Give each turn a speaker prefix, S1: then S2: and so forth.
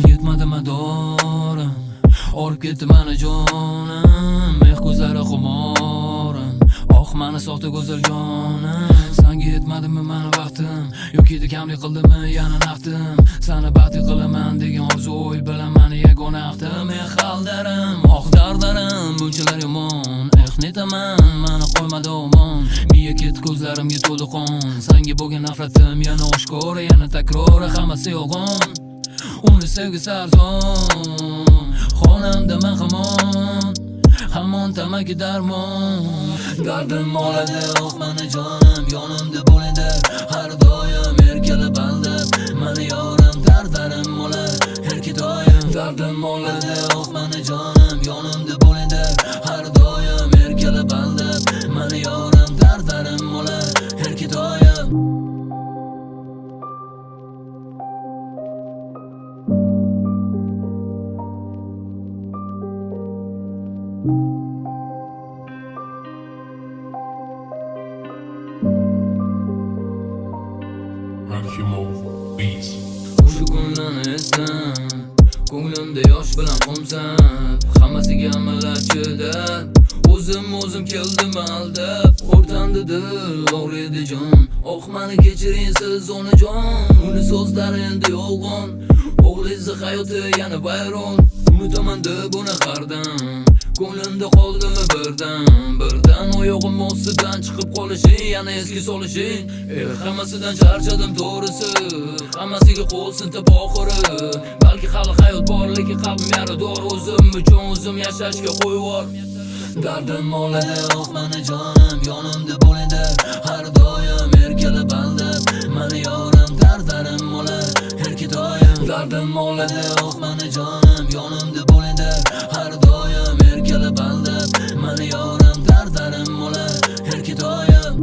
S1: Yetmadi madorim, olib ketdi mani jonim. Meh ko'zlari xumorim, mani soxta go'zal jonim. Senga yetmadimi mani vaqtim, yoki kamlik qildimi yana naftim? Seni baxtli qilaman degan orzu o'y bilan mani yagona axtim. Qaldarim, dardlarim bunchalar yomon. Netaman, mani qo'ymadi omon. Miya ketdi ko'zlarimga to'ldi qon. Senga bo'lgan nafratim yana oshkora, yana takror, hammasi yolg'on. Uni sevgisi arzon, xonamda men hamon tamaki darmon. Dardim oladi mani jonim, yonimda bo'ladi har doim. Erkalab aldab mani yorim, dardlarim olar har doim. Dardim oladi mani jonim, yonimda bo'ladi har doim. Erkalab aldab mani yorim, dardlarim olar har doim. O'sha kunlarni eslam, ko'nglimda yosh bilan qo'msab, hammasiga amallar chidab, o'zim keldim aldab. O'rtandi dil, og'riydi jon, mani kechiring siz onajon. Uni so'zlari endi yolg'on, o'g'lizni hayoti yana bayron. Unutaman deb uni hardan, ko'nglimda qoldimi birdan oyog'im ostidan chiqib qolishi, yana esga solishi. Hammasidan charchadim to'g'risi, hammasiga qo'l sintab oxiri. Balki hali hayot bor, lekin qalbim yarador. O'zim uchun o'zim yashashga qo'yvor. Dardim oladi mani jonim, yonimda bo'ladi har doim. Erkalab aldab mani yorim, dardlarim olar har doim. Dardim oladi mani jonim, yonimda bo'ladi har doim. Erkalab aldab mani yorim, dardlarim olar har doim.